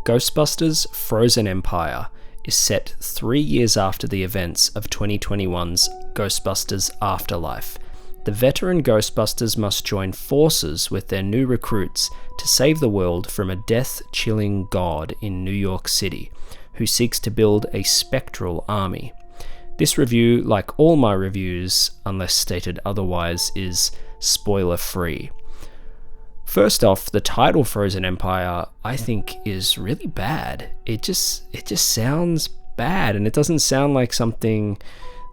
Ghostbusters Frozen Empire is set 3 years after the events of 2021's Ghostbusters Afterlife. The veteran Ghostbusters must join forces with their new recruits to save the world from a death-chilling god in New York City, who seeks to build a spectral army. This review, like all my reviews, unless stated otherwise, is spoiler-free. First off, the title Frozen Empire, I think, is really bad. It just sounds bad, and it doesn't sound like something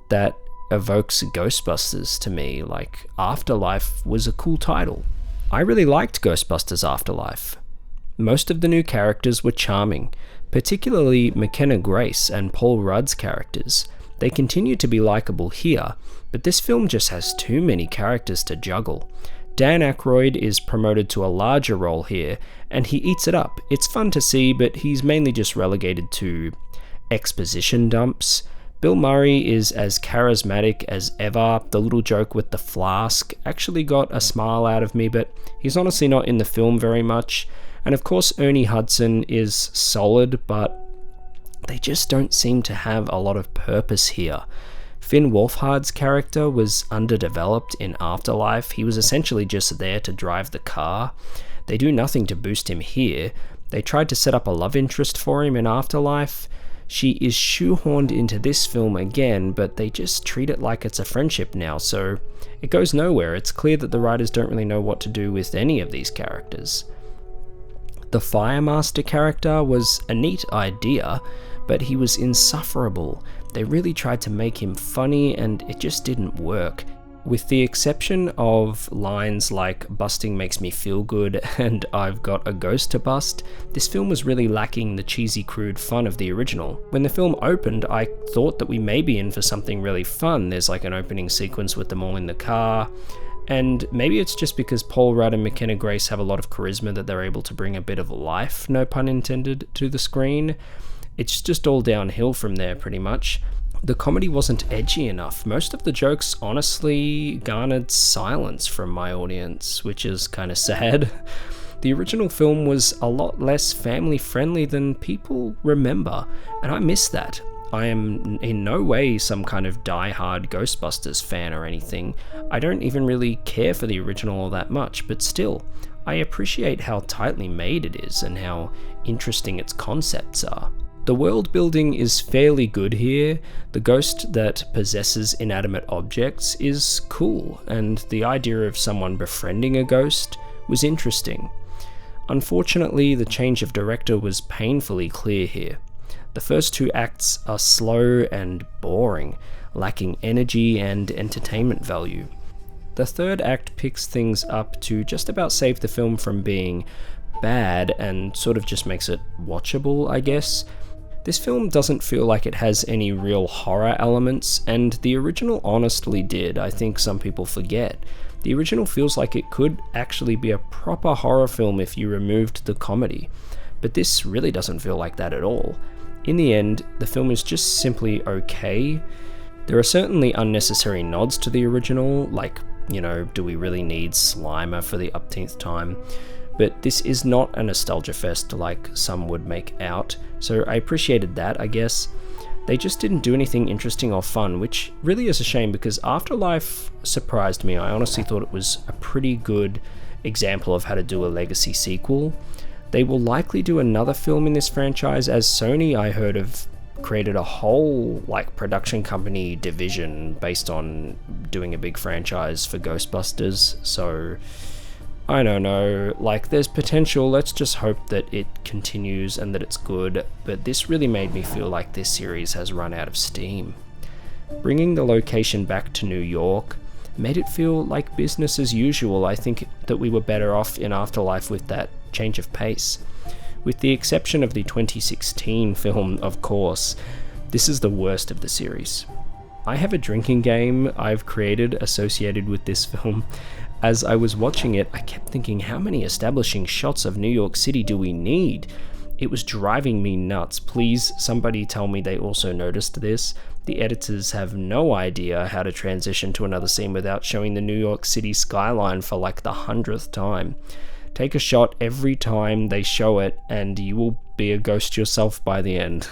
that evokes Ghostbusters to me. Like, Afterlife was a cool title. I really liked Ghostbusters Afterlife. Most of the new characters were charming, particularly McKenna Grace and Paul Rudd's characters. They continue to be likable here, but this film just has too many characters to juggle. Dan Aykroyd is promoted to a larger role here, and he eats it up. It's fun to see, but he's mainly just relegated to exposition dumps. Bill Murray is as charismatic as ever. The little joke with the flask actually got a smile out of me, but he's honestly not in the film very much. And of course, Ernie Hudson is solid, but they just don't seem to have a lot of purpose here. Finn Wolfhard's character was underdeveloped in Afterlife. He was essentially just there to drive the car. They do nothing to boost him here. They tried to set up a love interest for him in Afterlife. She is shoehorned into this film again, but they just treat it like it's a friendship now, so it goes nowhere. It's clear that the writers don't really know what to do with any of these characters. The Firemaster character was a neat idea, but he was insufferable. They really tried to make him funny, and it just didn't work. With the exception of lines like "busting makes me feel good" and "I've got a ghost to bust," this film was really lacking the cheesy, crude fun of the original. When the film opened, I thought that we may be in for something really fun. There's like an opening sequence with them all in the car, and maybe it's just because Paul Rudd and McKenna Grace have a lot of charisma that they're able to bring a bit of life, no pun intended, to the screen. It's just all downhill from there, pretty much. The comedy wasn't edgy enough. Most of the jokes honestly garnered silence from my audience, which is kind of sad. The original film was a lot less family-friendly than people remember, and I miss that. I am in no way some kind of die-hard Ghostbusters fan or anything. I don't even really care for the original all that much, but still, I appreciate how tightly made it is and how interesting its concepts are. The world building is fairly good here. The ghost that possesses inanimate objects is cool, and the idea of someone befriending a ghost was interesting. Unfortunately, the change of director was painfully clear here. The first two acts are slow and boring, lacking energy and entertainment value. The third act picks things up to just about save the film from being bad and sort of just makes it watchable, I guess. This film doesn't feel like it has any real horror elements, and the original honestly did. I think some people forget. The original feels like it could actually be a proper horror film if you removed the comedy, but this really doesn't feel like that at all. In the end, the film is just simply okay. There are certainly unnecessary nods to the original, like, do we really need Slimer for the upteenth time? But this is not a nostalgia fest like some would make out, so I appreciated that, I guess. They just didn't do anything interesting or fun, which really is a shame because Afterlife surprised me. I honestly thought it was a pretty good example of how to do a legacy sequel. They will likely do another film in this franchise, as Sony, I heard, have created a whole production company division based on doing a big franchise for Ghostbusters, so I don't know, there's potential. Let's just hope that it continues and that it's good, but this really made me feel like this series has run out of steam. Bringing the location back to New York made it feel like business as usual. I think that we were better off in Afterlife with that change of pace. With the exception of the 2016 film, of course, this is the worst of the series. I have a drinking game I've created associated with this film. As I was watching it, I kept thinking, how many establishing shots of New York City do we need? It was driving me nuts. Please, somebody tell me they also noticed this. The editors have no idea how to transition to another scene without showing the New York City skyline for the 100th time. take a shot every time they show it, and you will be a ghost yourself by the end.